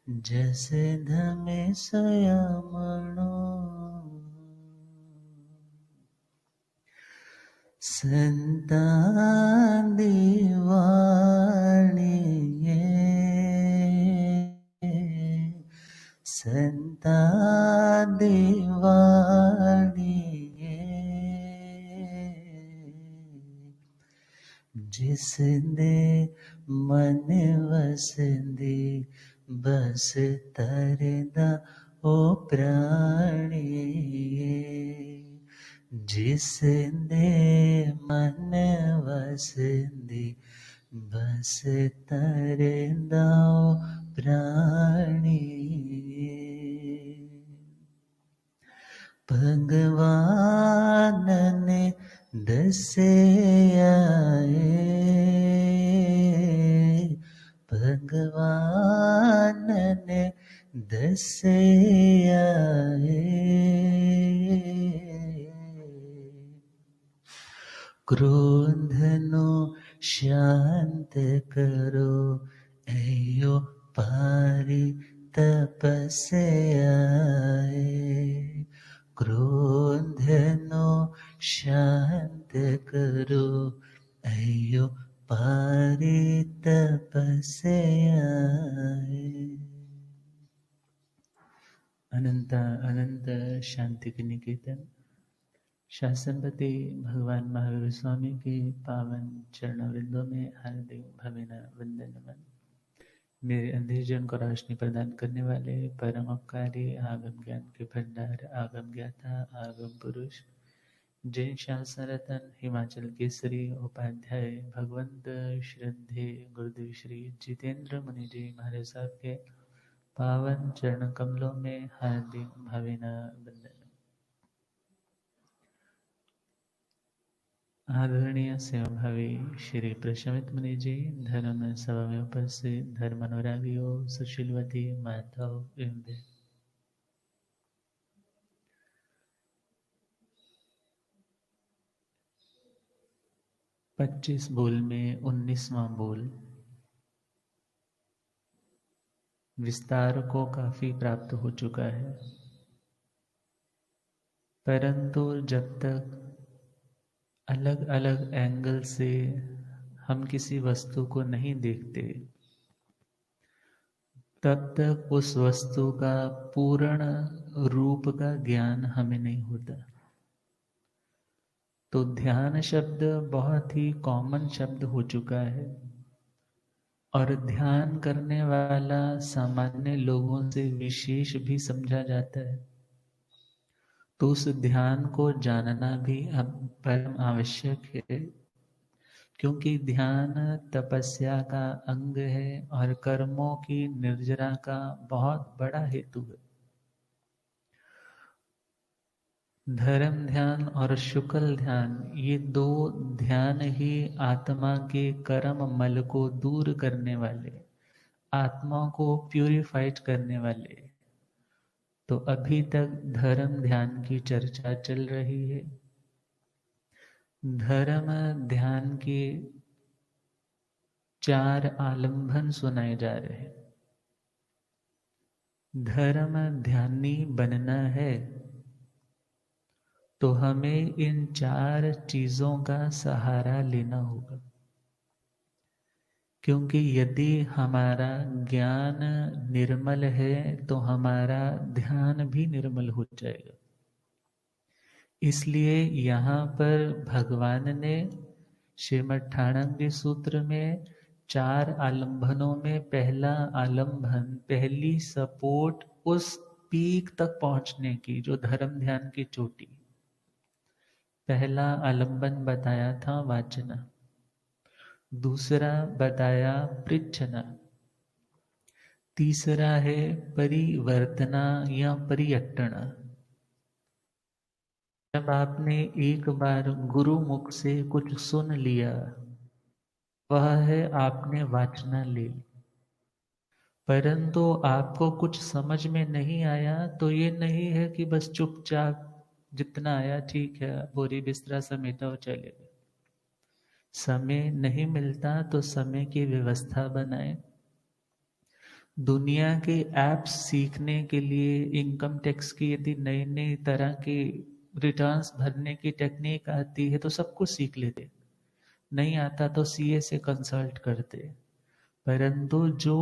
जैसे धमे सयामणो संता दिवाणिये संता दिवाणिये जिसने मन वसंदी बस तरदा ओ प्राणिये जिसने मन वसंदी बस तरदा ओ प्राणिये भगवान ने दसे आए भगवान ने दसे आए क्रोधनो शांत करो एयो पारी तपस्या क्रोधनो शांत करो अयो पारी तपस्या अनंत अनंत शांति के निकेतन शासनपति भगवान महावीर स्वामी के पावन चरणवृंदों में हार्दिक भवना वंदन नमन। मेरे अंधे जन को रोशनी प्रदान करने वाले परम उपकारी आगम ज्ञान के भंडार आगम ज्ञाता आगम पुरुष जय शासन रतन हिमाचल केसरी उपाध्याय भगवंत श्रद्धे गुरुदेव श्री जितेंद्र मुनि जी महाराज साहब के पावन चरण कमलों में हार्दिक भावना वंदन। आदरणीय सेवाभावी श्री प्रशमित मुनि जी, धर्म सभा में उपस्थित धर्म अनुरागियों, सुशीलवती माताओं एवं 25 बोल में 19वां बोल विस्तार को काफी प्राप्त हो चुका है, परंतु जब तक अलग अलग एंगल से हम किसी वस्तु को नहीं देखते तब तक उस वस्तु का पूर्ण रूप का ज्ञान हमें नहीं होता। तो ध्यान शब्द बहुत ही कॉमन शब्द हो चुका है और ध्यान करने वाला सामान्य लोगों से विशेष भी समझा जाता है। तो उस ध्यान को जानना भी अब परम आवश्यक है, क्योंकि ध्यान तपस्या का अंग है और कर्मों की निर्जरा का बहुत बड़ा हेतु है। धर्म ध्यान और शुक्ल ध्यान, ये दो ध्यान ही आत्मा के कर्म मल को दूर करने वाले, आत्मा को प्यूरिफाइड करने वाले। तो अभी तक धर्म ध्यान की चर्चा चल रही है। धर्म ध्यान के 4 आलंबन सुनाए जा रहे हैं। धर्म ध्यानी बनना है तो हमें इन 4 चीजों का सहारा लेना होगा, क्योंकि यदि हमारा ज्ञान निर्मल है तो हमारा ध्यान भी निर्मल हो जाएगा। इसलिए यहाँ पर भगवान ने श्रीमद् ठाणंगी सूत्र में 4 आलंबनों में पहला आलंबन, पहली सपोर्ट उस पीक तक पहुंचने की जो धर्म ध्यान की चोटी, पहला आलंबन बताया था वाचना, दूसरा बताया पृच्छना, तीसरा है परिवर्तना या परियट्टना। जब आपने एक बार गुरु मुख से कुछ सुन लिया, वह है आपने वाचना ले ली। परंतु आपको कुछ समझ में नहीं आया तो ये नहीं है कि बस चुपचाप जितना आया ठीक है, बोरी बिस्तरा समेटा और चले गए। समय नहीं मिलता तो समय की व्यवस्था बनाए। दुनिया के ऐप्स सीखने के लिए इनकम टैक्स की यदि नई नई तरह की रिटर्न्स भरने की टेक्निक आती है तो सब कुछ सीख लेते, नहीं आता तो सीए से कंसल्ट करते। परंतु जो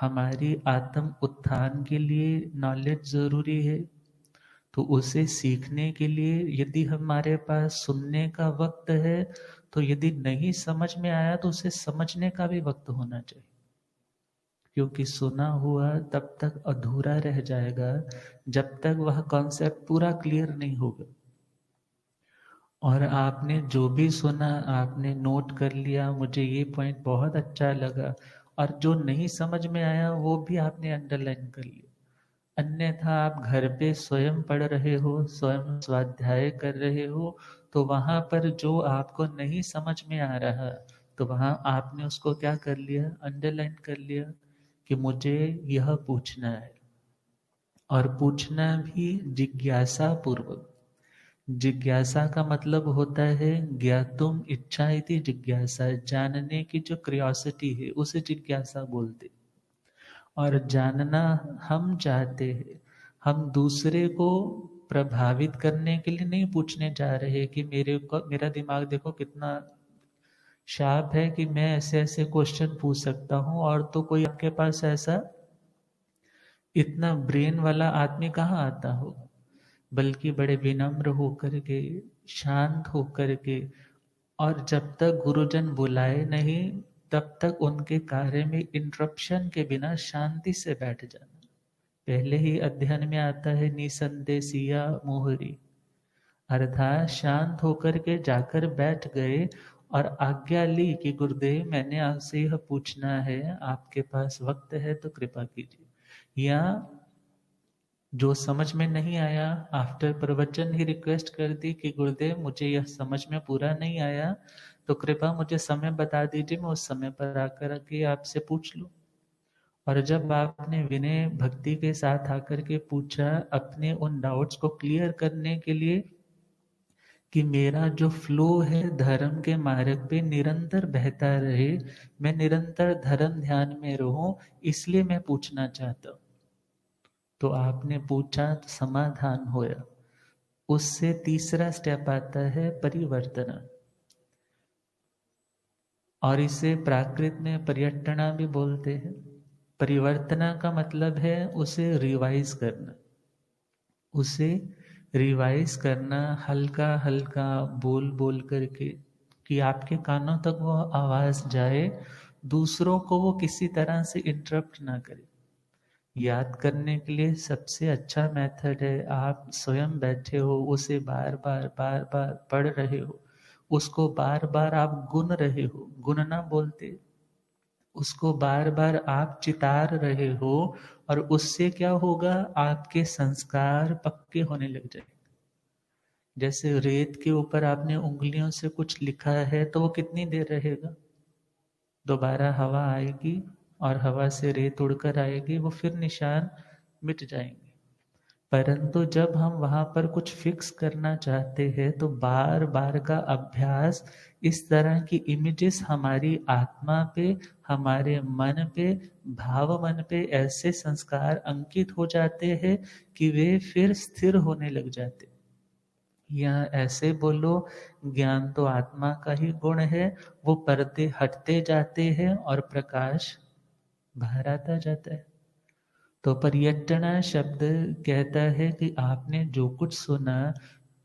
हमारी आत्म उत्थान के लिए नॉलेज जरूरी है, तो उसे सीखने के लिए यदि हमारे पास सुनने का वक्त है, तो यदि नहीं समझ में आया तो उसे समझने का भी वक्त होना चाहिए, क्योंकि सुना हुआ तब तक अधूरा रह जाएगा जब तक वह कॉन्सेप्ट पूरा क्लियर नहीं होगा। और आपने जो भी सुना आपने नोट कर लिया, मुझे ये पॉइंट बहुत अच्छा लगा, और जो नहीं समझ में आया वो भी आपने अंडरलाइन कर लिया। अन्यथा आप घर पे स्वयं पढ़ रहे हो, स्वयं स्वाध्याय कर रहे हो, तो वहां पर जो आपको नहीं समझ में आ रहा, तो वहां आपने उसको क्या कर लिया, अंडरलाइन कर लिया कि मुझे यह पूछना है। और पूछना भी जिज्ञासा पूर्वक। जिज्ञासा का मतलब होता है ज्ञातुम इच्छा इति जिज्ञासा, जानने की जो क्रियोसिटी है उसे जिज्ञासा बोलते। और जानना हम चाहते हैं, हम दूसरे को प्रभावित करने के लिए नहीं पूछने जा रहे कि मेरे को, मेरा दिमाग देखो कितना शार्प है कि मैं ऐसे ऐसे क्वेश्चन पूछ सकता हूँ, और तो कोई आपके पास ऐसा इतना ब्रेन वाला आदमी कहाँ आता हो। बल्कि बड़े विनम्र होकर के, शांत होकर के, और जब तक गुरुजन बुलाए नहीं तब तक उनके कार्य में इंटरप्शन के बिना शांति से बैठ जाना। पहले ही अध्ययन में आता है निसंदेशिया मोहरी, अर्थात शांत होकर के जाकर बैठ गए और आज्ञा ली कि गुरुदेव मैंने आपसे यह पूछना है, आपके पास वक्त है तो कृपा कीजिए। या जो समझ में नहीं आया, आफ्टर प्रवचन ही रिक्वेस्ट कर दी कि गुरुदेव मुझे यह समझ में पूरा नहीं आया, तो कृपा मुझे समय बता दीजिए, मैं उस समय पर आकर के आपसे पूछ लूं। और जब आपने विनय भक्ति के साथ आकर के पूछा अपने उन डाउट्स को क्लियर करने के लिए कि मेरा जो फ्लो है धर्म के मार्ग पे निरंतर बहता रहे, मैं निरंतर धर्म ध्यान में रहूं, इसलिए मैं पूछना चाहता हूं। तो आपने पूछा तो समाधान होया। उससे तीसरा स्टेप आता है परिवर्तन, और इसे प्राकृत में पर्यटना भी बोलते हैं। परिवर्तना का मतलब है उसे रिवाइज करना, उसे रिवाइज करना हल्का हल्का बोल बोल करके, कि आपके कानों तक वो आवाज जाए, दूसरों को वो किसी तरह से इंटरप्ट ना करे। याद करने के लिए सबसे अच्छा मेथड है, आप स्वयं बैठे हो, उसे बार बार बार बार पढ़ रहे हो, उसको बार बार आप गुन रहे हो, गुनना बोलते, उसको बार बार आप चितार रहे हो, और उससे क्या होगा, आपके संस्कार पक्के होने लग जाएंगे। जैसे रेत के ऊपर आपने उंगलियों से कुछ लिखा है तो वो कितनी देर रहेगा, दोबारा हवा आएगी और हवा से रेत उड़कर आएगी, वो फिर निशान मिट जाएंगे। परंतु जब हम वहां पर कुछ फिक्स करना चाहते हैं तो बार बार का अभ्यास, इस तरह की इमेजेस हमारी आत्मा पे, हमारे मन पे, भाव मन पे ऐसे संस्कार अंकित हो जाते हैं कि वे फिर स्थिर होने लग जाते। या ऐसे बोलो, ज्ञान तो आत्मा का ही गुण है, वो पर्दे हटते जाते हैं और प्रकाश बाहर आता जाता है। तो पर्यटना शब्द कहता है कि आपने जो कुछ सुना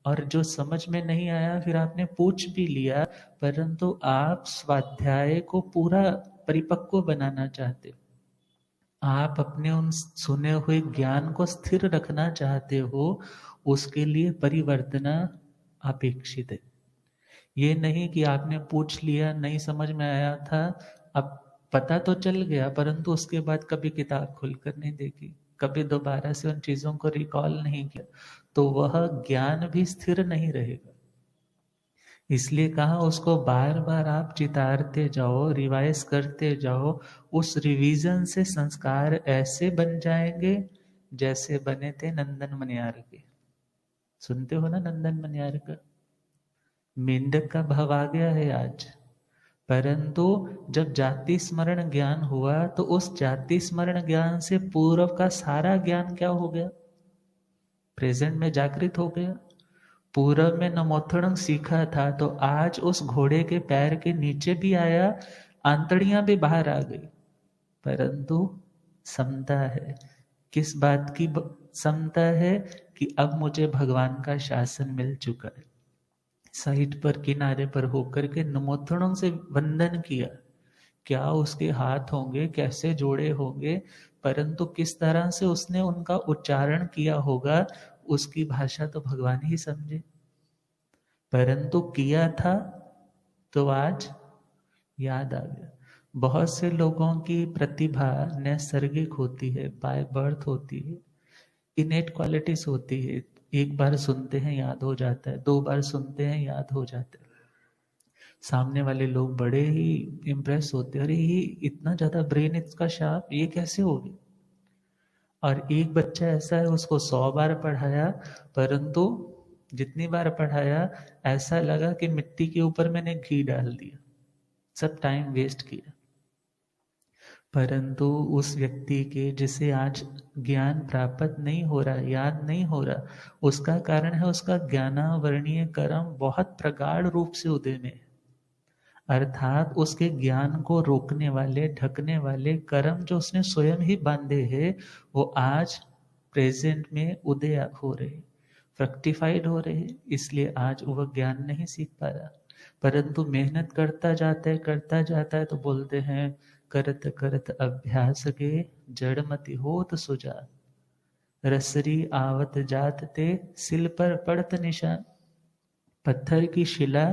और जो समझ में नहीं आया फिर आपने पूछ भी लिया, परंतु आप स्वाध्याय को पूरा परिपक्व बनाना चाहते हो, आप अपने उन सुने हुए ज्ञान को स्थिर रखना चाहते हो, उसके लिए परिवर्तना अपेक्षित है। ये नहीं कि आपने पूछ लिया, नहीं समझ में आया था, अब पता तो चल गया, परंतु उसके बाद कभी किताब खोलकर नहीं देखी, कभी दोबारा से उन चीजों को रिकॉल नहीं किया, तो वह ज्ञान भी स्थिर नहीं रहेगा। इसलिए कहा उसको बार बार आप चितारते जाओ, रिवाइज करते जाओ, उस रिवीजन से संस्कार ऐसे बन जाएंगे जैसे बने थे नंदन मनियार के। सुनते हो ना नंदन मनियार का, मेंढक का भाव आ गया है आज, परंतु जब जाति स्मरण ज्ञान हुआ तो उस जाति स्मरण ज्ञान से पूर्व का सारा ज्ञान क्या हो गया? प्रेजेंट में जागृत हो गया। पूर्व में नमोत्थड़ं सीखा था तो आज उस घोड़े के पैर के नीचे भी आया, आंतड़ियां भी बाहर आ गई, परंतु समता है। किस बात की समता है? कि अब मुझे भगवान का शासन मिल चुका है। साइड पर किनारे पर होकर के नमोत्थड़ों से वंदन किया। क्या उसके हाथ होंगे, कैसे जोड़े होंगे, परंतु किस तरह से उसने उनका उच्चारण किया होगा उसकी भाषा तो भगवान ही समझे। परंतु किया था तो आज याद आ गया। बहुत से लोगों की प्रतिभा नैसर्गिक होती है, बाय बर्थ होती है, इनेट क्वालिटीज होती है। एक बार सुनते हैं याद हो जाता है, 2 बार सुनते हैं याद हो जाता है। सामने वाले लोग बड़े ही इम्प्रेस होते हैं, अरे ये इतना ज्यादा ब्रेन इसका शार्प, ये कैसे हो गया। और एक बच्चा ऐसा है, उसको 100 बार पढ़ाया, परंतु जितनी बार पढ़ाया ऐसा लगा कि मिट्टी के ऊपर मैंने घी डाल दिया, सब टाइम वेस्ट किया। परंतु उस व्यक्ति के जिसे आज ज्ञान प्राप्त नहीं हो रहा, याद नहीं हो रहा, उसका कारण है उसका ज्ञानावरणीय कर्म बहुत प्रगाढ़ रूप से उदय में है। अर्थात उसके ज्ञान को रोकने वाले, ढकने वाले कर्म जो उसने स्वयं ही बांधे हैं, वो आज प्रेजेंट में उदय हो रहे, फ्रक्टिफाइड हो रहे, इसलिए आज वह ज्ञान नहीं सीख पा रहा। परंतु मेहनत करता जाता है तो बोलते हैं करत करत अभ्यास के जड़मति होत सुजान, रसरी आवत जात ते सिल पर पड़त निशान। पत्थर की शिला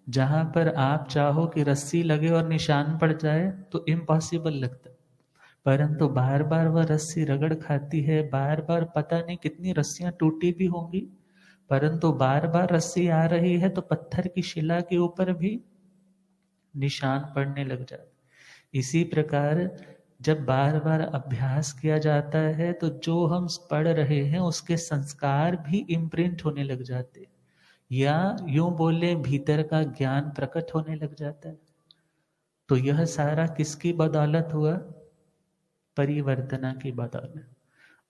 जहां पर आप चाहो कि रस्सी लगे और निशान पड़ जाए तो इम्पॉसिबल लगता, परंतु बार बार वह रस्सी रगड़ खाती है, बार बार पता नहीं कितनी रस्सियां टूटी भी होंगी, परंतु बार बार रस्सी आ रही है तो पत्थर की शिला के ऊपर भी निशान पड़ने लग जाते। इसी प्रकार जब बार बार अभ्यास किया जाता है तो जो हम पढ़ रहे हैं उसके संस्कार भी इम्प्रिंट होने लग जाते, या यूं बोले भीतर का ज्ञान प्रकट होने लग जाता है। तो यह सारा किसकी बदौलत हुआ? परिवर्तना की बदौलत।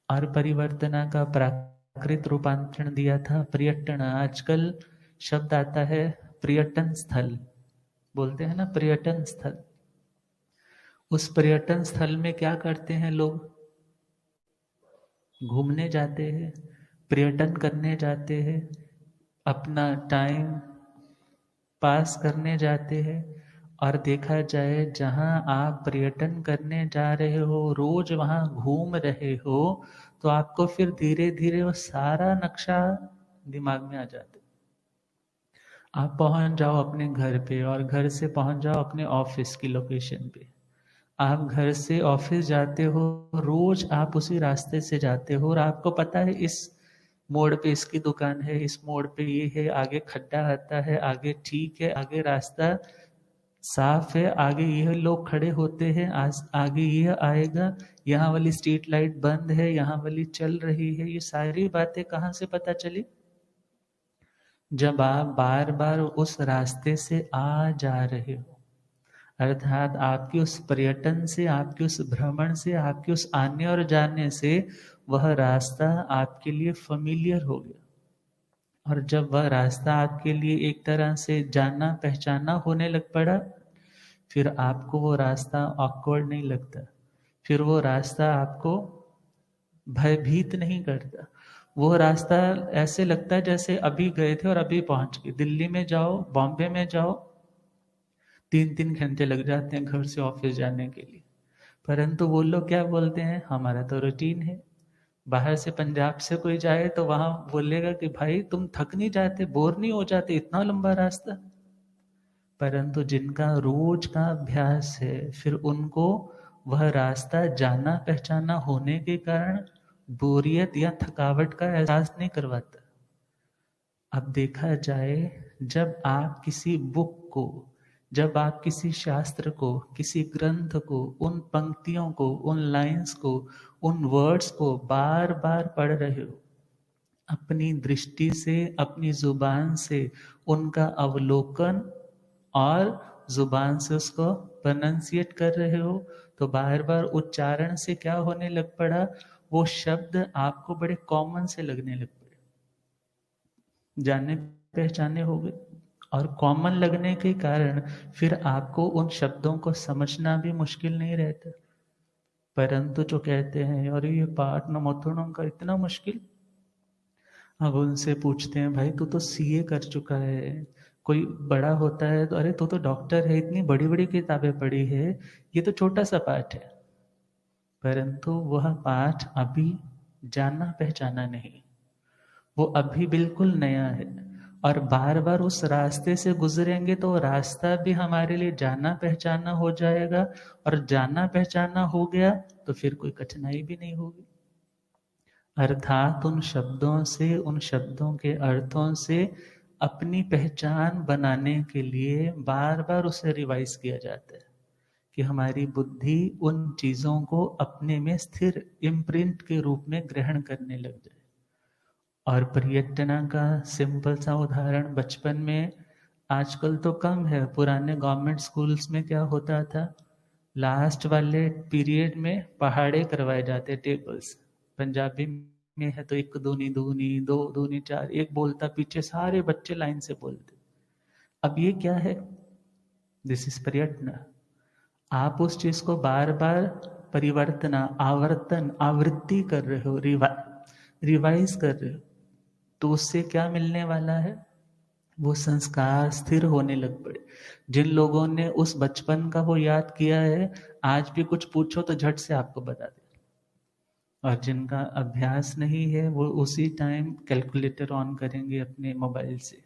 और परिवर्तना का प्राकृत रूपांतरण दिया था पर्यटन। आजकल शब्द आता है पर्यटन स्थल, बोलते हैं ना पर्यटन स्थल। उस पर्यटन स्थल में क्या करते हैं लोग? घूमने जाते हैं, पर्यटन करने जाते हैं, अपना टाइम पास करने जाते हैं। और देखा जाए जहां आप पर्यटन करने जा रहे हो, रोज वहां घूम रहे हो, तो आपको फिर धीरे धीरे वो सारा नक्शा दिमाग में आ जाता है। आप पहुंच जाओ अपने घर पे और घर से पहुंच जाओ अपने ऑफिस की लोकेशन पे। आप घर से ऑफिस जाते हो, रोज आप उसी रास्ते से जाते हो और आपको पता है इस मोड़ पे इसकी दुकान है, इस मोड़ पे ये है, आगे खड्डा आता है, आगे ठीक है, आगे रास्ता साफ है, आगे यह लोग खड़े होते हैं, आगे यह आएगा, यहाँ वाली स्ट्रीट लाइट बंद है, यहाँ वाली चल रही है। ये सारी बातें कहाँ से पता चली? जब आप बार बार उस रास्ते से आ जा रहे हो, अर्थात आपकी उस पर्यटन से, आपके उस भ्रमण से, आपके उस आने और जाने से वह रास्ता आपके लिए फैमिलियर हो गया। और जब वह रास्ता आपके लिए एक तरह से जाना पहचाना होने लग पड़ा, फिर आपको वो रास्ता ऑकवर्ड नहीं लगता, फिर वो रास्ता आपको भयभीत नहीं करता। वो रास्ता ऐसे लगता है जैसे अभी गए थे और अभी पहुंच गए। दिल्ली में जाओ, बॉम्बे में जाओ, 3-3 घंटे लग जाते हैं घर से ऑफिस जाने के लिए, परंतु वो लोग क्या बोलते हैं, हमारा तो रूटीन है। बाहर से पंजाब से कोई जाए तो वहां बोलेगा कि भाई तुम थक नहीं जाते, बोर नहीं हो जाते, इतना लंबा रास्ता। परंतु जिनका रोज का अभ्यास है, फिर उनको वह रास्ता जाना पहचाना होने के कारण बोरियत या थकावट का एहसास नहीं करवाता। अब देखा जाए, जब आप किसी बुक को, जब आप किसी शास्त्र को, किसी ग्रंथ को, उन पंक्तियों को, उन लाइंस को, उन वर्ड्स को बार बार पढ़ रहे हो, अपनी दृष्टि से, अपनी जुबान से उनका अवलोकन और जुबान से उसको प्रोनाउंसिएट कर रहे हो, तो बार बार उच्चारण से क्या होने लग पड़ा, वो शब्द आपको बड़े कॉमन से लगने लग पड़े, जाने पहचाने हो गए। और कॉमन लगने के कारण फिर आपको उन शब्दों को समझना भी मुश्किल नहीं रहता। परंतु जो कहते हैं और ये पाठ न मथुणों का इतना मुश्किल, अब उनसे पूछते हैं भाई तू तो सीए कर चुका है, कोई बड़ा होता है तो अरे तू तो डॉक्टर है, इतनी बड़ी बड़ी किताबें पढ़ी है, ये तो छोटा सा पाठ है। परंतु वह पाठ अभी जाना पहचाना नहीं, वो अभी बिल्कुल नया है। और बार बार उस रास्ते से गुजरेंगे तो रास्ता भी हमारे लिए जाना पहचाना हो जाएगा, और जाना पहचाना हो गया तो फिर कोई कठिनाई भी नहीं होगी। अर्थात उन शब्दों से, उन शब्दों के अर्थों से अपनी पहचान बनाने के लिए बार बार उसे रिवाइज किया जाता है कि हमारी बुद्धि उन चीजों को अपने में स्थिर इम्प्रिंट के रूप में ग्रहण करने लग जाए। और पर्यटना का सिंपल सा उदाहरण बचपन में, आजकल तो कम है, पुराने गवर्नमेंट स्कूल्स में क्या होता था, लास्ट वाले पीरियड में पहाड़े करवाए जाते टेबल्स। पंजाबी में है तो एक दूनी दूनी, दो दूनी चार, एक बोलता पीछे सारे बच्चे लाइन से बोलते। अब ये क्या है, दिस इज पर्यटना। आप उस चीज को बार बार परिवर्तना, आवर्तन, आवृत्ति कर रहे हो, रिवाइज कर रहे हो, तो उससे क्या मिलने वाला है, वो संस्कार स्थिर होने लग पड़े। जिन लोगों ने उस बचपन का वो याद किया है, आज भी कुछ पूछो तो झट से आपको बता दे। और जिनका अभ्यास नहीं है वो उसी टाइम कैलकुलेटर ऑन करेंगे अपने मोबाइल से।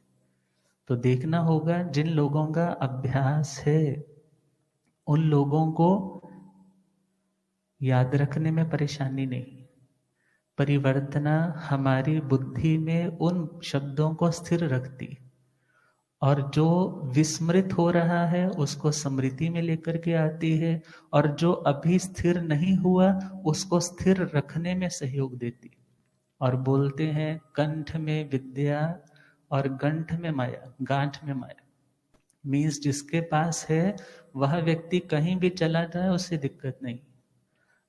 तो देखना होगा, जिन लोगों का अभ्यास है उन लोगों को याद रखने में परेशानी नहीं। परिवर्तना हमारी बुद्धि में उन शब्दों को स्थिर रखती, और जो विस्मृत हो रहा है उसको स्मृति में लेकर के आती है, और जो अभी स्थिर नहीं हुआ उसको स्थिर रखने में सहयोग देती। और बोलते हैं कंठ में विद्या और गंठ में माया, गांठ में माया। मीन्स जिसके पास है वह व्यक्ति कहीं भी चला जाए उससे दिक्कत नहीं।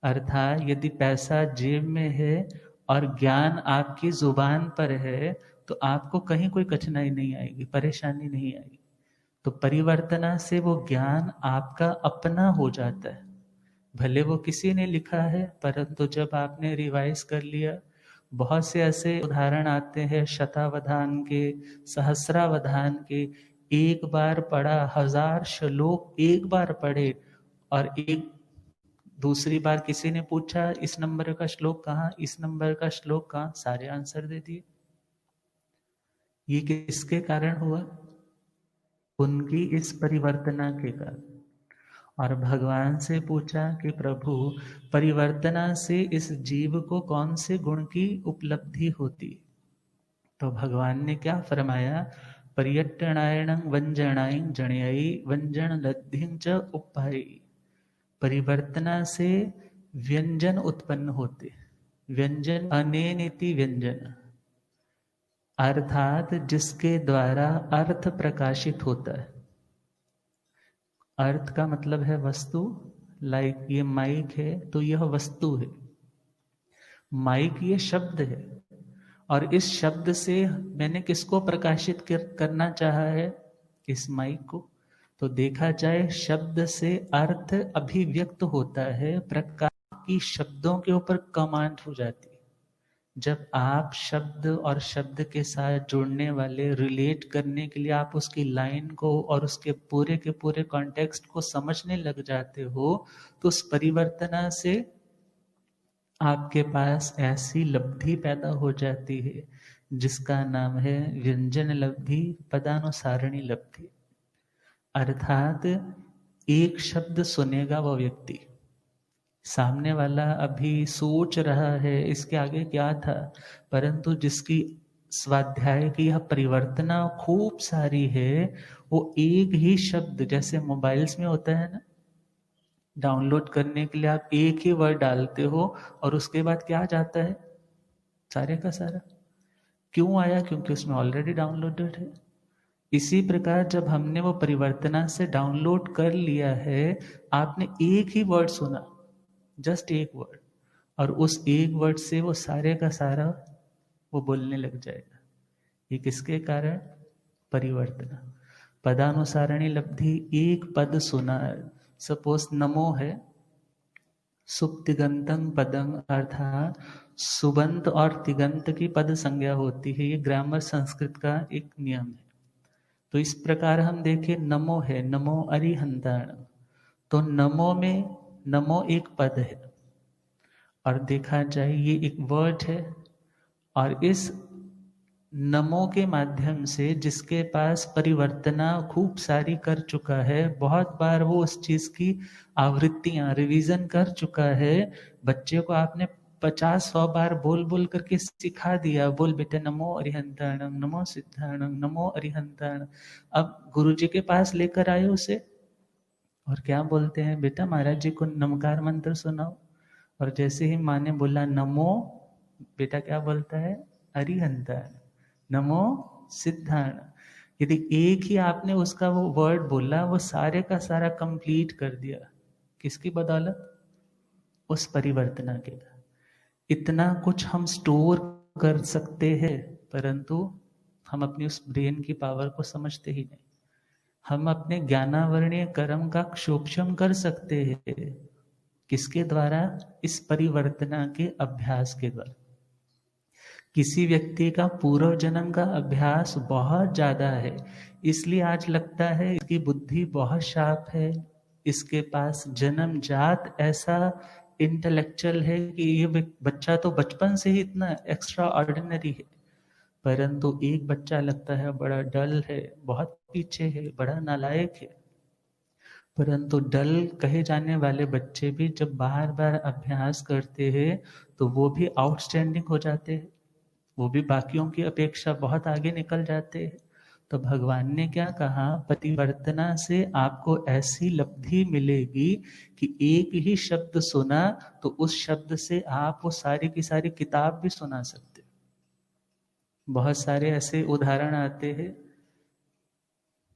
अर्थात यदि पैसा जेब में है और ज्ञान आपकी जुबान पर है तो आपको कहीं कोई कठिनाई नहीं आएगी, परेशानी नहीं आएगी। तो परिवर्तना से वो ज्ञान आपका अपना हो जाता है। भले वो किसी ने लिखा है, परंतु जब आपने रिवाइज कर लिया, बहुत से ऐसे उदाहरण आते हैं शतावधान के, सहस्रावधान के। एक बार पढ़ा, 1000 श्लोक एक बार पढ़े, और एक दूसरी बार किसी ने पूछा इस नंबर का श्लोक कहाँ, इस नंबर का श्लोक कहाँ, सारे आंसर दे दिए। ये किसके कारण हुआ, उनकी इस परिवर्तना के कारण। और भगवान से पूछा कि प्रभु परिवर्तना से इस जीव को कौन से गुण की उपलब्धि होती, तो भगवान ने क्या फरमाया, पर्यटनायण वंजनाय जणयी वंजन लब्धिं च उपायी। परिवर्तना से व्यंजन उत्पन्न होते, व्यंजन अनेनिति व्यंजन, अर्थात जिसके द्वारा अर्थ प्रकाशित होता है। अर्थ का मतलब है वस्तु। लाइक ये माइक है तो यह वस्तु है, माइक ये शब्द है, और इस शब्द से मैंने किसको प्रकाशित करना चाहा है, इस माइक को। तो देखा जाए शब्द से अर्थ अभिव्यक्त होता है, प्रकाश की शब्दों के ऊपर कमांड हो जाती है। जब आप शब्द और शब्द के साथ जुड़ने वाले, रिलेट करने के लिए आप उसकी लाइन को और उसके पूरे के पूरे कॉन्टेक्स्ट को समझने लग जाते हो, तो उस परिवर्तना से आपके पास ऐसी लब्धि पैदा हो जाती है जिसका नाम है व्यंजन लब्धि, पदानुसारणी लब्धि। अर्थात एक शब्द सुनेगा वो व्यक्ति, सामने वाला अभी सोच रहा है इसके आगे क्या था, परंतु जिसकी स्वाध्याय की यह परिवर्तना खूब सारी है, वो एक ही शब्द, जैसे मोबाइल्स में होता है ना, डाउनलोड करने के लिए आप एक ही वर्ड डालते हो और उसके बाद क्या आ जाता है, सारे का सारा। क्यों आया, क्योंकि उसमें ऑलरेडी डाउनलोडेड है। इसी प्रकार जब हमने वो परिवर्तना से डाउनलोड कर लिया है, आपने एक ही वर्ड सुना, जस्ट एक वर्ड, और उस एक वर्ड से वो सारे का सारा वो बोलने लग जाएगा। ये किसके कारण? परिवर्तना। पदानुसारणी लब्धि, एक पद सुना, सपोज नमो है, सुप्तिगंतम पदम, अर्थात सुबंत और तिगंत की पद संज्ञा होती है। ये ग्रामर संस्कृत का एक नियम है। तो इस प्रकार हम देखें, नमो है, नमो अरिहंताण, तो नमो में नमो एक पद है, और देखा जाए ये एक वर्ड है, और इस नमो के माध्यम से जिसके पास परिवर्तना खूब सारी कर चुका है, बहुत बार वो उस चीज की आवृत्तियां रिवीजन कर चुका है, बच्चे को आपने 50-100 बार बोल बोल करके सिखा दिया, बोल बेटे नमो अरिहंताणं, नमो सिद्धाणं, नमो अरिहंताणं। अब गुरु जी के पास लेकर आए उसे, और क्या बोलते हैं, बेटा महाराज जी को नमकार मंत्र सुनाओ। और जैसे ही माँ ने बोला नमो, बेटा क्या बोलता है, अरिहंताण, नमो सिद्धाण। यदि एक ही आपने उसका वो वर्ड बोला, वो सारे का सारा कंप्लीट कर दिया। किसकी बदौलत? उस परिवर्तना के। इतना कुछ हम स्टोर कर सकते हैं, परंतु हम अपनी उस ब्रेन की पावर को समझते ही नहीं। हम अपने ज्ञानावरणीय कर्म का क्षोक्षम कर सकते हैं, किसके द्वारा? इस परिवर्तना के अभ्यास के द्वारा। किसी व्यक्ति का पूर्व जन्म का अभ्यास बहुत ज्यादा है, इसलिए आज लगता है इसकी बुद्धि बहुत शार्प है, इसके पास जन्म जात ऐसा इंटेलेक्चुअल है कि ये बच्चा तो बचपन से ही इतना एक्स्ट्रा ऑर्डिनरी है। परंतु एक बच्चा लगता है बड़ा डल है, बहुत पीछे है, बड़ा नालायक है। परंतु डल कहे जाने वाले बच्चे भी जब बार बार अभ्यास करते हैं तो वो भी आउटस्टैंडिंग हो जाते हैं, वो भी बाकियों की अपेक्षा बहुत आगे निकल जाते हैं। तो भगवान ने क्या कहा, परिवर्तना से आपको ऐसी लब्धि मिलेगी कि एक ही शब्द सुना तो उस शब्द से आप वो सारी की सारी किताब भी सुना सकते। बहुत सारे ऐसे उदाहरण आते हैं।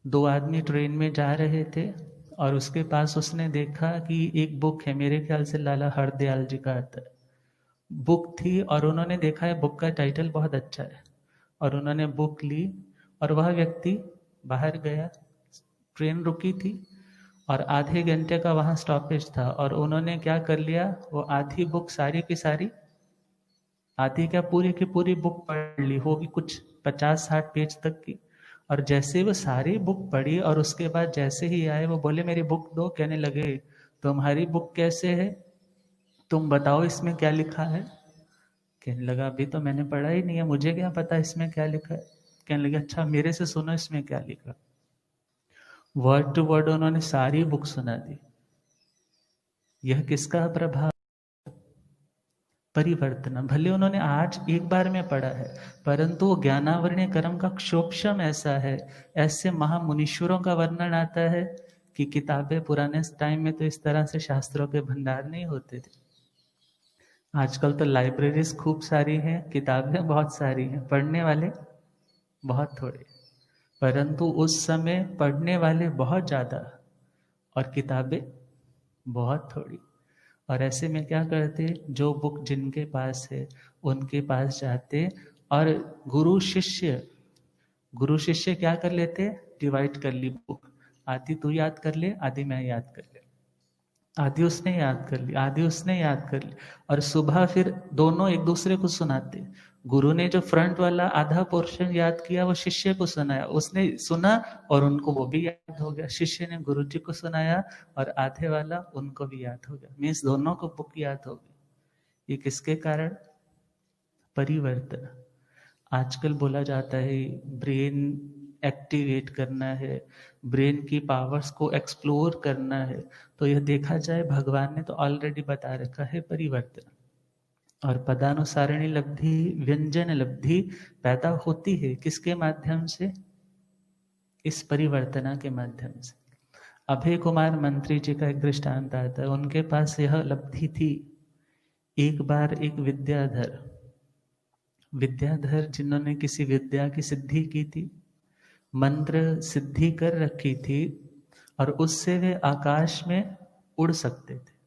2 आदमी ट्रेन में जा रहे थे, और उसके पास उसने देखा कि एक बुक है, मेरे ख्याल से लाला हरदयाल जी का आता है, बुक थी, और उन्होंने देखा है बुक का टाइटल बहुत अच्छा है, और उन्होंने बुक ली, और वह व्यक्ति बाहर गया, ट्रेन रुकी थी, और आधे घंटे का वहाँ स्टॉपेज था, और उन्होंने क्या कर लिया, वो आधी बुक सारी की सारी, आधी क्या पूरी की पूरी बुक पढ़ ली, होगी कुछ 50-60 पेज तक की। और जैसे वो सारी बुक पढ़ी, और उसके बाद जैसे ही आए वो बोले मेरी बुक दो, कहने लगे तुम्हारी बुक कैसे है, तुम बताओ इसमें क्या लिखा है। कहने लगा अभी तो मैंने पढ़ा ही नहीं है, मुझे क्या पता इसमें क्या लिखा है। कहने लगे अच्छा मेरे से सुनो इसमें क्या लिखा। वर्ड टू वर्ड उन्होंने सारी बुक सुना दी। यह किसका प्रभाव? परिवर्तन। भले उन्होंने आज एक बार में पढ़ा है, परंतु वो ज्ञानावरणीय कर्म का क्षोक्षम ऐसा है। ऐसे महामुनीश्वरों का वर्णन आता है कि किताबें पुराने टाइम में तो इस तरह से शास्त्रों के भंडार नहीं होते थे। आजकल तो लाइब्रेरीज खूब सारी हैं, किताबें बहुत सारी हैं, पढ़ने वाले बहुत थोड़े। परंतु उस समय पढ़ने वाले बहुत ज्यादा और किताबें बहुत थोड़ी। और ऐसे में क्या करते, जो बुक जिनके पास है उनके पास जाते, और गुरु शिष्य क्या कर लेते, डिवाइड कर ली बुक, आधी तू याद कर ले, आधी मैं याद कर ले, आधी उसने याद कर ली, आधी उसने याद कर ली। और सुबह फिर दोनों एक दूसरे को सुनाते। गुरु ने जो फ्रंट वाला आधा पोर्शन याद किया वो शिष्य को सुनाया, उसने सुना और उनको वो भी याद हो गया। शिष्य ने गुरु जी को सुनाया और आधे वाला उनको भी याद हो गया, मीन्स दोनों को बुक याद हो गई। ये किसके कारण? परिवर्तन। आजकल बोला जाता है ब्रेन एक्टिवेट करना है, ब्रेन की पावर्स को एक्सप्लोर करना है। तो यह देखा जाए भगवान ने तो ऑलरेडी बता रखा है परिवर्तन। और पदानुसारणी लब्धि, व्यंजन लब्धि पैदा होती है किसके माध्यम से? इस परिवर्तना के माध्यम से। अभय कुमार मंत्री जी का एक दृष्टांत आता है, उनके पास यह लब्धि थी। एक बार एक विद्याधर जिन्होंने किसी विद्या की सिद्धि की थी, मंत्र सिद्धि कर रखी थी और उससे वे आकाश में उड़ सकते थे।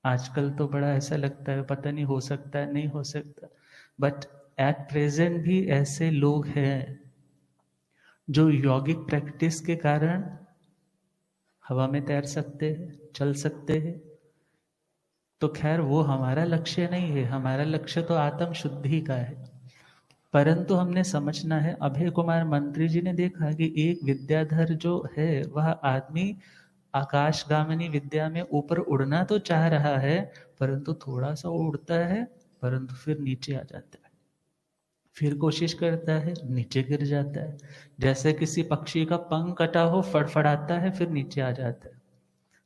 आजकल तो बड़ा ऐसा लगता है पता नहीं हो सकता है नहीं हो सकता, बट एट प्रेजेंट भी ऐसे लोग हैं जो यौगिक प्रैक्टिस के कारण हवा में तैर सकते हैं, चल सकते हैं। तो खैर वो हमारा लक्ष्य नहीं है, हमारा लक्ष्य तो आत्म शुद्धि का है। परंतु हमने समझना है, अभय कुमार मंत्री जी ने देखा कि एक विद्याधर जो है वह आदमी आकाशगामिनी विद्या में ऊपर उड़ना तो चाह रहा है, परंतु थोड़ा सा उड़ता है परंतु फिर नीचे आ जाता है, फिर कोशिश करता है नीचे गिर जाता है। जैसे किसी पक्षी का पंख कटा हो, फड़फड़ाता है फिर नीचे आ जाता है।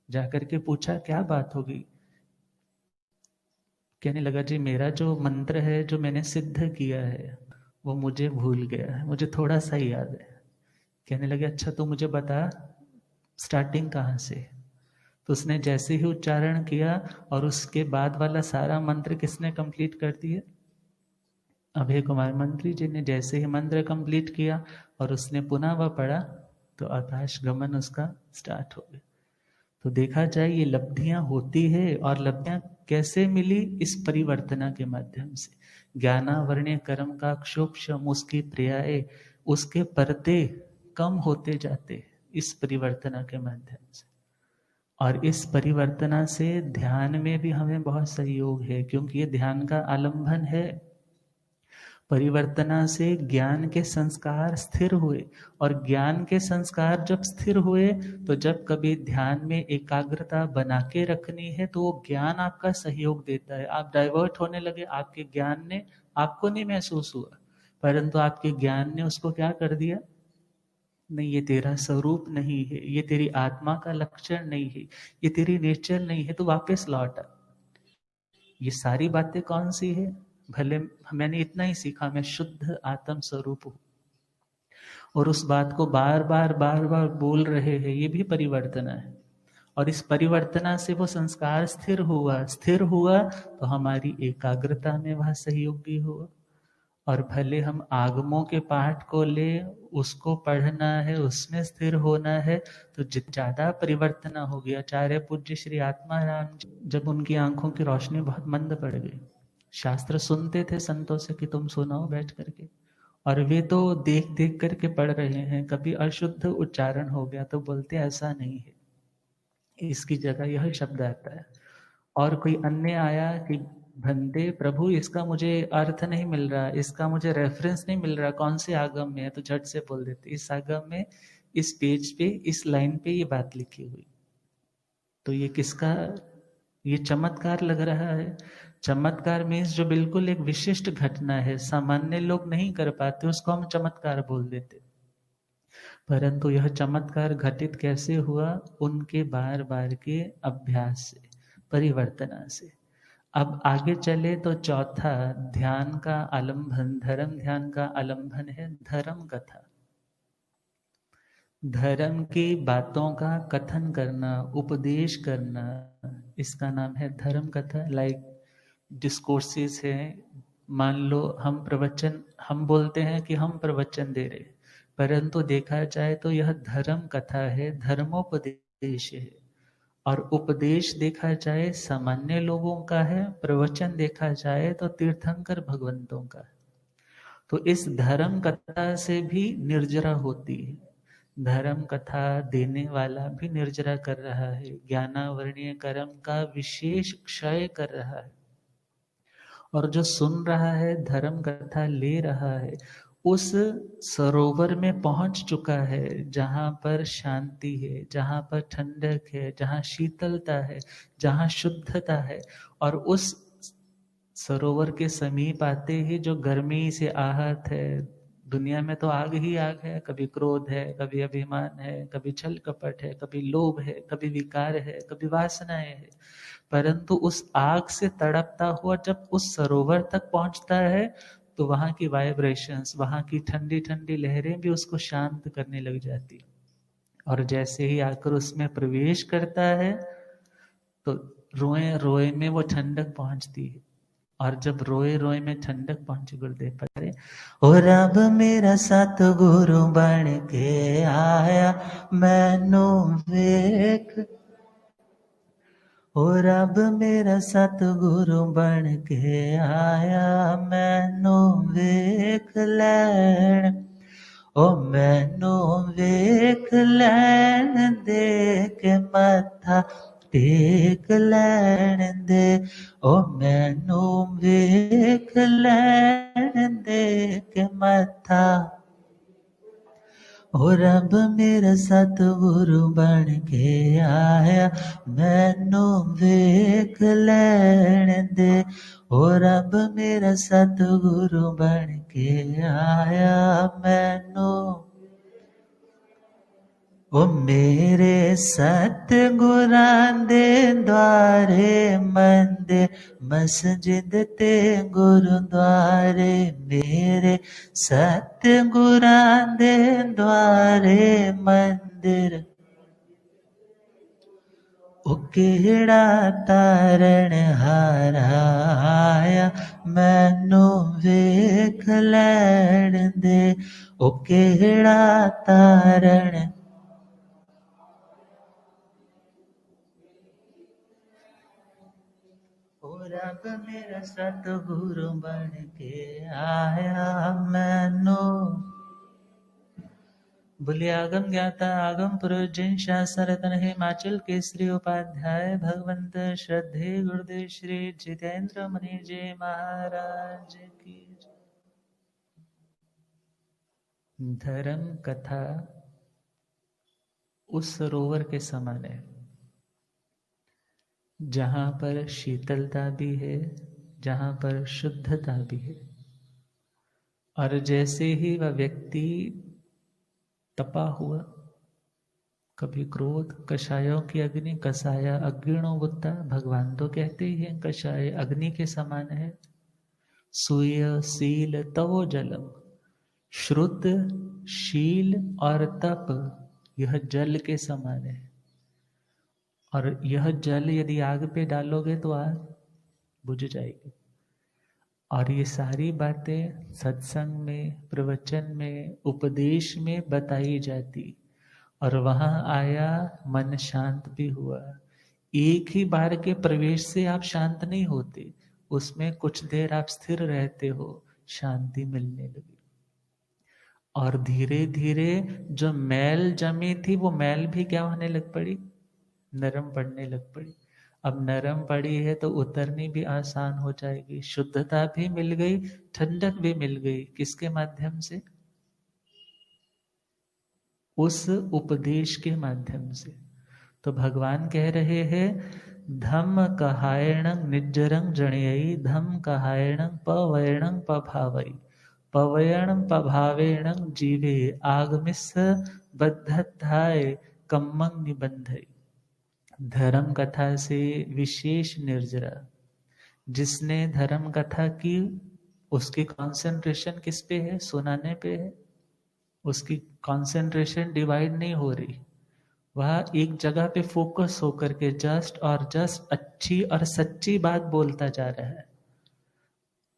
जाकर के पूछा क्या बात होगी, कहने लगा जी मेरा जो मंत्र है जो मैंने सिद्ध किया है वो मुझे भूल गया है, मुझे थोड़ा सा ही याद है। कहने लगे अच्छा तो मुझे बता स्टार्टिंग कहाँ से। तो उसने जैसे ही उच्चारण किया और उसके बाद वाला सारा मंत्र किसने कंप्लीट कर दिया, अभय कुमार मंत्री जी ने। जैसे ही मंत्र कंप्लीट किया और उसने पुनः वह पढ़ा तो आकाश गमन उसका स्टार्ट हो गया। तो देखा जाए ये लब्धियां होती है, और लब्धियां कैसे मिली, इस परिवर्तना के माध्यम से। ज्ञानावरण्य कर्म का क्षोभम उसकी प्रियाए, उसके परते कम होते जाते इस परिवर्तना के माध्यम से। और इस परिवर्तना से ध्यान में भी हमें बहुत सहयोग है, क्योंकि ये ध्यान का आलंबन है। परिवर्तना से ज्ञान के संस्कार स्थिर हुए, और ज्ञान के संस्कार जब स्थिर हुए तो जब कभी ध्यान में एकाग्रता बना के रखनी है तो वो ज्ञान आपका सहयोग देता है। आप डाइवर्ट होने लगे, आपके ज्ञान ने, आपको नहीं महसूस हुआ परंतु आपके ज्ञान ने उसको क्या कर दिया, नहीं ये तेरा स्वरूप नहीं है, ये तेरी आत्मा का लक्षण नहीं है, ये तेरी नेचर नहीं है, तो वापस लौट आ। ये सारी बातें कौन सी है, भले मैंने इतना ही सीखा, मैं शुद्ध आत्म स्वरूप हूं, और उस बात को बार बार बार बार बोल रहे हैं, ये भी परिवर्तना है। और इस परिवर्तना से वो संस्कार स्थिर हुआ, स्थिर हुआ तो हमारी एकाग्रता में वह सहयोगी हुआ। और भले हम आगमों के पाठ को ले, उसको पढ़ना है, उसमें स्थिर होना है, तो ज्यादा परिवर्तना हो गया। आचार्य पूज्य श्री आत्माराम जी, जब उनकी आंखों की रोशनी बहुत मंद पड़ गई, शास्त्र सुनते थे संतों से कि तुम सुनाओ बैठ करके, और वे तो देख देख करके पढ़ रहे हैं, कभी अशुद्ध उच्चारण हो गया तो बोलते ऐसा नहीं है, इसकी जगह यह शब्द आता है। और कोई अन्य आया कि भंते प्रभु इसका मुझे अर्थ नहीं मिल रहा, इसका मुझे रेफरेंस नहीं मिल रहा, कौन से आगम में है, तो झट से बोल देते इस आगम में, इस पेज पे, इस लाइन पे ये बात लिखी हुई। तो ये किसका, ये चमत्कार लग रहा है। चमत्कार मीन्स जो बिल्कुल एक विशिष्ट घटना है, सामान्य लोग नहीं कर पाते, उसको हम चमत्कार बोल देते। परंतु यह चमत्कार घटित कैसे हुआ, उनके बार बार के अभ्यास से, परिवर्तना से। अब आगे चले तो चौथा ध्यान का आलंबन, धर्म ध्यान का आलंबन है धर्म कथा। धर्म की बातों का कथन करना, उपदेश करना, इसका नाम है धर्म कथा। लाइक डिस्कोर्सेस है, मान लो हम प्रवचन, हम बोलते हैं कि हम प्रवचन दे रहे, परंतु देखा जाए तो यह धर्म कथा है, धर्मोपदेश है। और उपदेश देखा जाए सामान्य लोगों का है, प्रवचन देखा जाए तो तीर्थंकर भगवंतों का है। तो इस धर्म कथा से भी निर्जरा होती है, धर्म कथा देने वाला भी निर्जरा कर रहा है, ज्ञानावरणीय कर्म का विशेष क्षय कर रहा है। और जो सुन रहा है, धर्म कथा ले रहा है, उस सरोवर में पहुंच चुका है जहां पर शांति है, जहां पर ठंडक है, जहां शीतलता है, जहां शुद्धता है। और उस सरोवर के समीप आते ही जो गर्मी से आहत है, दुनिया में तो आग ही आग है, कभी क्रोध है, कभी अभिमान है, कभी छल कपट है, कभी लोभ है, कभी विकार है, कभी वासनाएं है, परंतु उस आग से तड़पता हुआ जब उस सरोवर तक पहुंचता है तो वहां की वाइब्रेशंस, वहां की ठंडी ठंडी लहरें भी उसको शांत करने लग जाती। और जैसे ही आकर उसमें प्रवेश करता है तो रोए रोए में वो ठंडक पहुंचती है। और जब रोए रोए में ठंडक पहुंची गुरुदेव पधारे, ओ रब मेरा सतगुरु बन के आया मैनू वेख, ओ रब मेरा सतगुरु बन के आया मैनू वेख लैन, ओ मैनू वेख लैन दे के मत्था टेक लैन दे, ओ मैनू वेख लैन दे के मत्था, ओ रब मेरा सतगुरु बन के आया मैनू वेख लैन दे, ओ रब मेरा सतगुरु बन के आया मैनू, ओ मेरे सतगुरां दे द्वारे मंदे मस्जिद ते गुरुद्वारे, मेरे सतगुरां दे द्वारे मंदिर, ओ केड़ा तारण हारा आया मैनू वेख लैन दे, ओ केड़ा तारण, ओ रब मेरा सतगुरु बन के आया मैनू, बोलिए आगम ज्ञाता आगम पुरुष जिन शास्त्र रतन हिमाचल केसरी उपाध्याय भगवंत श्रद्धे गुरुदेव श्री जितेंद्र मुनि जी महाराज की। धर्म कथा उस सरोवर के समान है जहां पर शीतलता भी है, जहां पर शुद्धता भी है, और जैसे ही वह व्यक्ति तपा हुआ, कभी क्रोध, कषायों की अग्नि, कषाया अग्निणो बुद्धा, भगवान तो कहते ही हैं कषाय अग्नि के समान है, सूय सील तवो जलम, श्रुत शील और तप यह जल के समान है, और यह जल यदि आग पे डालोगे तो आग बुझ जाएगी। और ये सारी बातें सत्संग में, प्रवचन में, उपदेश में बताई जाती, और वहां आया मन शांत भी हुआ। एक ही बार के प्रवेश से आप शांत नहीं होते, उसमें कुछ देर आप स्थिर रहते हो, शांति मिलने लगी, और धीरे धीरे जो मैल जमी थी वो मैल भी क्या होने लग पड़ी, नरम पड़ने लग पड़ी। अब नरम पड़ी है तो उतरनी भी आसान हो जाएगी, शुद्धता भी मिल गई, ठंडक भी मिल गई। किसके माध्यम से? उस उपदेश के माध्यम से। तो भगवान कह रहे हैं धम्म कहायणं निज्जरं जणयई, धम्म कहायणं पवयणं पभावई, पवयणं पभावेणं जीवे आगमिस बद्धत्थाय कम्मं निबंधई। धर्म कथा से विशेष निर्जरा, जिसने धर्म कथा की उसकी कंसंट्रेशन किस पे है? सुनाने पे है। उसकी कंसंट्रेशन डिवाइड नहीं हो रही, वह एक जगह पे फोकस होकर के जस्ट और जस्ट अच्छी और सच्ची बात बोलता जा रहा है,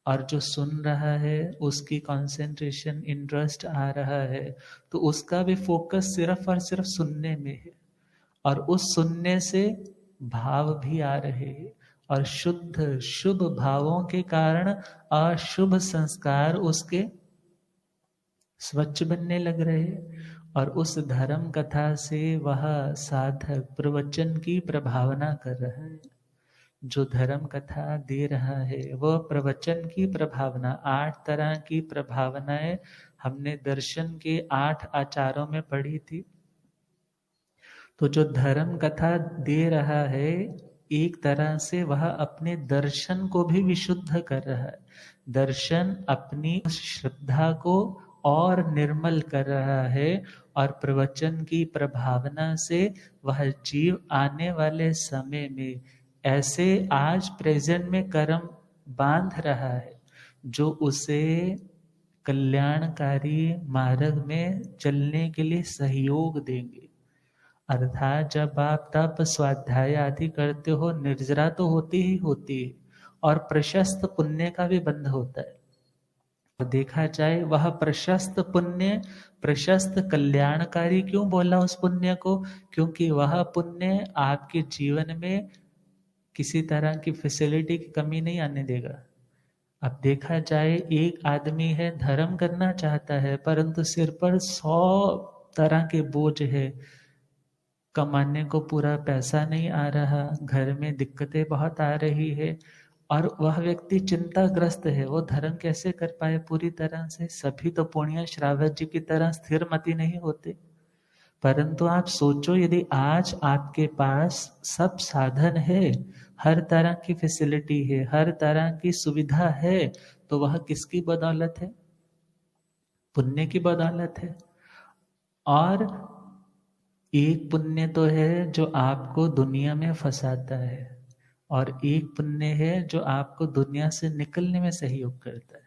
और जो सुन रहा है उसकी कंसंट्रेशन, इंटरेस्ट आ रहा है, तो उसका भी फोकस सिर्फ और सिर्फ सुनने में है, और उस सुनने से भाव भी आ रहे हैं, और शुद्ध शुभ भावों के कारण अशुभ संस्कार उसके स्वच्छ बनने लग रहे, और उस धर्म कथा से वह साधक प्रवचन की प्रभावना कर रहा है। जो धर्म कथा दे रहा है वह प्रवचन की प्रभावना, 8 तरह की प्रभावनाएं हमने दर्शन के 8 आचारों में पढ़ी थी। तो जो धर्म कथा दे रहा है, एक तरह से वह अपने दर्शन को भी विशुद्ध कर रहा है। दर्शन अपनी श्रद्धा को और निर्मल कर रहा है, और प्रवचन की प्रभावना से वह जीव आने वाले समय में ऐसे आज प्रेजेंट में कर्म बांध रहा है जो उसे कल्याणकारी मार्ग में चलने के लिए सहयोग देंगे। अर्थात जब आप तप स्वाध्याय आदि करते हो, निर्जरा तो होती ही होती है, और प्रशस्त पुण्य का भी बंध होता है। तो देखा जाए वह प्रशस्त पुण्य, प्रशस्त कल्याणकारी क्यों बोला उस पुण्य को? क्योंकि वह पुण्य आपके जीवन में किसी तरह की फैसिलिटी की कमी नहीं आने देगा। अब देखा जाए एक आदमी है, धर्म करना चाहता है, परंतु सिर पर 100 तरह के बोझ है, कमाने को पूरा पैसा नहीं आ रहा, घर में दिक्कतें बहुत आ रही है, और वह व्यक्ति चिंताग्रस्त है, वो धर्म कैसे कर पाए पूरी तरह से? सभी तो पुण्य श्रावक जी की तरह स्थिर मति नहीं होते। परंतु आप सोचो, यदि आज आपके पास सब साधन है, हर तरह की फैसिलिटी है, हर तरह की सुविधा है, तो वह किसकी बदौलत है? पुण्य की बदौलत है। और एक पुण्य तो है जो आपको दुनिया में फंसाता है, और एक पुण्य है जो आपको दुनिया से निकलने में सहयोग करता है।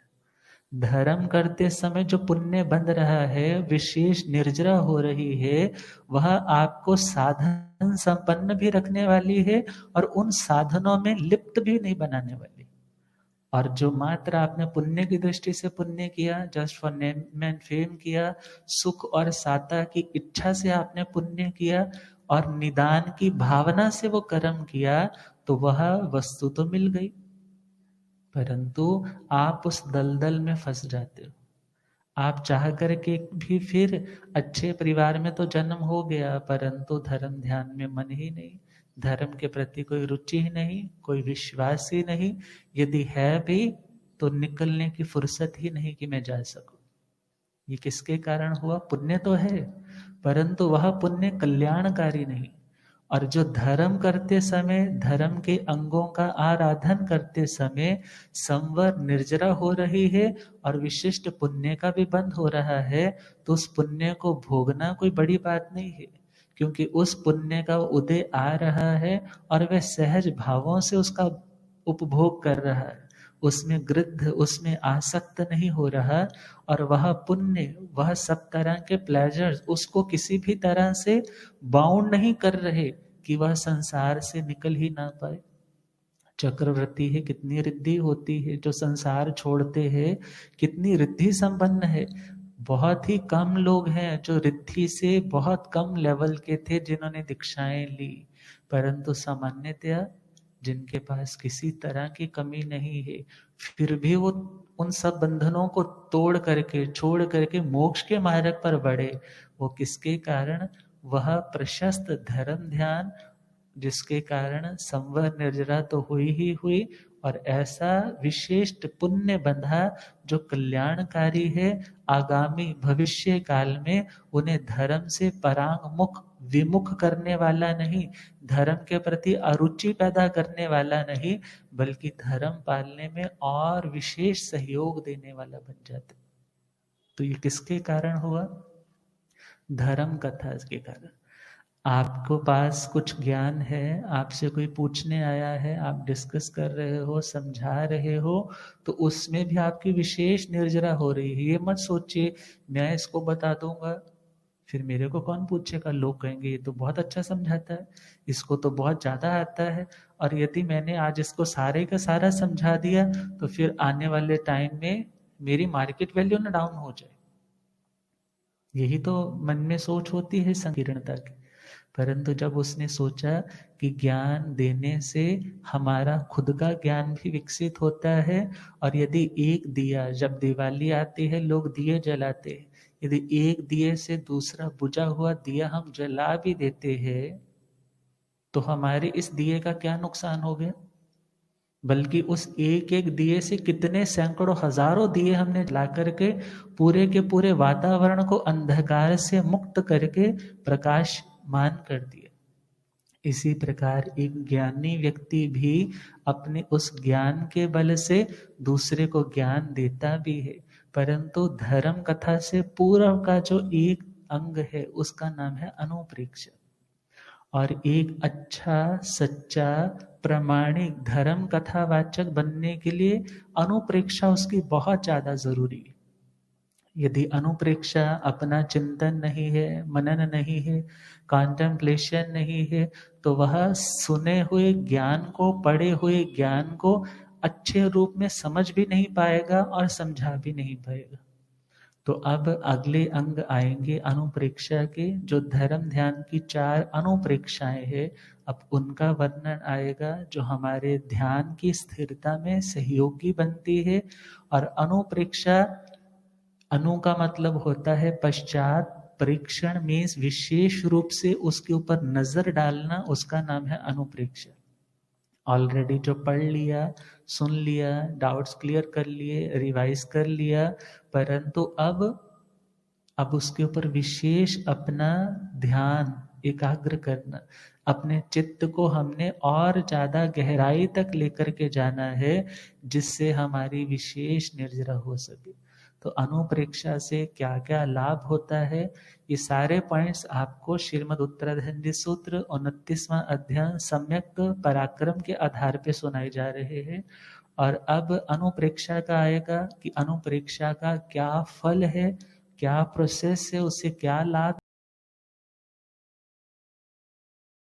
धर्म करते समय जो पुण्य बन रहा है, विशेष निर्जरा हो रही है, वह आपको साधन संपन्न भी रखने वाली है और उन साधनों में लिप्त भी नहीं बनाने वाली। और जो मात्र आपने पुण्य की दृष्टि से पुण्य किया, just for name and fame किया, सुख और साता की इच्छा से आपने पुण्य किया और निदान की भावना से वो कर्म किया, तो वह वस्तु तो मिल गई, परंतु आप उस दलदल में फंस जाते हो। आप चाह करके भी फिर अच्छे परिवार में तो जन्म हो गया, परंतु धर्म ध्यान में मन ही नहीं, धर्म के प्रति कोई रुचि ही नहीं, कोई विश्वास ही नहीं, यदि है भी तो निकलने की फुर्सत ही नहीं कि मैं जा सकूं। ये किसके कारण हुआ? पुण्य तो है, परंतु वह पुण्य कल्याणकारी नहीं। और जो धर्म करते समय, धर्म के अंगों का आराधन करते समय संवर निर्जरा हो रही है और विशिष्ट पुण्य का भी बंध हो रहा है, तो उस पुण्य को भोगना कोई बड़ी बात नहीं है, क्योंकि उस पुण्य का उदय आ रहा है और वह सहज भावों से उसका उपभोग कर रहा है, उसमें गृद्ध, उसमें आसक्त नहीं हो रहा। और वह पुण्य, वह सब तरह के प्लेजर्स उसको किसी भी तरह से बाउंड नहीं कर रहे कि वह संसार से निकल ही ना पाए। चक्रवर्ती है, कितनी रिद्धि होती है, जो संसार छोड़ते हैं कितनी रिद्धि संपन्न है। बहुत ही कम लोग हैं जो रिद्धि से बहुत कम लेवल के थे जिन्होंने दीक्षाएं ली, परंतु सामान्यतया जिनके पास किसी तरह की कमी नहीं है, फिर भी वो उन सब बंधनों को तोड़ करके, छोड़ करके मोक्ष के मार्ग पर बढ़े। वो किसके कारण? वह प्रशस्त धर्म ध्यान, जिसके कारण संवर निर्जरा तो हुई ही हुई, और ऐसा विशिष्ट पुण्य बंधा जो कल्याणकारी है, आगामी भविष्य काल में उन्हें धर्म से परांगमुख विमुख करने वाला नहीं, धर्म के प्रति अरुचि पैदा करने वाला नहीं, बल्कि धर्म पालने में और विशेष सहयोग देने वाला बन जाता। तो ये किसके कारण हुआ? धर्म कथा के कारण। आपको पास कुछ ज्ञान है, आपसे कोई पूछने आया है, आप डिस्कस कर रहे हो, समझा रहे हो, तो उसमें भी आपकी विशेष निर्जरा हो रही है। ये मत सोचिए मैं इसको बता दूंगा फिर मेरे को कौन पूछेगा, लोग कहेंगे ये तो बहुत अच्छा समझाता है, इसको तो बहुत ज्यादा आता है, और यदि मैंने आज इसको सारे का सारा समझा दिया तो फिर आने वाले टाइम में मेरी मार्केट वैल्यू ना डाउन हो जाए। यही तो मन में सोच होती है संकीर्णता की। परंतु जब उसने सोचा कि ज्ञान देने से हमारा खुद का ज्ञान भी विकसित होता है, और यदि एक दिया, जब दिवाली आती है लोग दिए जलाते हैं, यदि एक दिए से दूसरा बुझा हुआ दिया हम जला भी देते हैं, तो हमारे इस दिए का क्या नुकसान हो गया? बल्कि उस एक एक दिए से कितने सैकड़ों हजारों दिए हमने जला करके पूरे के पूरे वातावरण को अंधकार से मुक्त करके प्रकाशमान कर दिया। इसी प्रकार एक ज्ञानी व्यक्ति भी अपने उस ज्ञान के बल से दूसरे को ज्ञान देता भी है, परंतु धर्म कथा से पूर्व का जो एक अंग है उसका नाम है अनुप्रेक्षा। और एक अच्छा सच्चा प्रामाणिक धर्म कथावाचक बनने के लिए अनुप्रेक्षा उसकी बहुत ज्यादा जरूरी है। यदि अनुप्रेक्षा, अपना चिंतन नहीं है, मनन नहीं है, कॉन्टेम्पलेशन नहीं है, तो वह सुने हुए ज्ञान को, पढ़े हुए ज्ञान को अच्छे रूप में समझ भी नहीं पाएगा और समझा भी नहीं पाएगा। तो अब अगले अंग आएंगे अनुप्रेक्षा के, जो धर्म ध्यान की 4 अनुप्रेक्षाएं हैं। अब उनका वर्णन आएगा जो हमारे ध्यान की स्थिरता में सहयोगी बनती है। और अनुप्रेक्षा, अनु का मतलब होता है पश्चात, प्रेक्षण मीन्स विशेष रूप से उसके ऊपर नजर डालना, उसका नाम है अनुप्रेक्षा। ऑलरेडी जो पढ़ लिया, सुन लिया, डाउट्स क्लियर कर लिए, रिवाइज कर लिया, परंतु अब उसके ऊपर विशेष अपना ध्यान एकाग्र करना, अपने चित्त को हमने और ज्यादा गहराई तक लेकर के जाना है, जिससे हमारी विशेष निर्जरा हो सके। तो अनुप्रेक्षा से क्या क्या लाभ होता है, ये सारे पॉइंट्स आपको श्रीमद् उत्तराधि सूत्र 29वां अध्याय सम्यक पराक्रम के आधार पे सुनाए जा रहे हैं। और अब अनुप्रेक्षा का आएगा कि अनुप्रेक्षा का क्या फल है, क्या प्रोसेस है, उससे क्या लाभ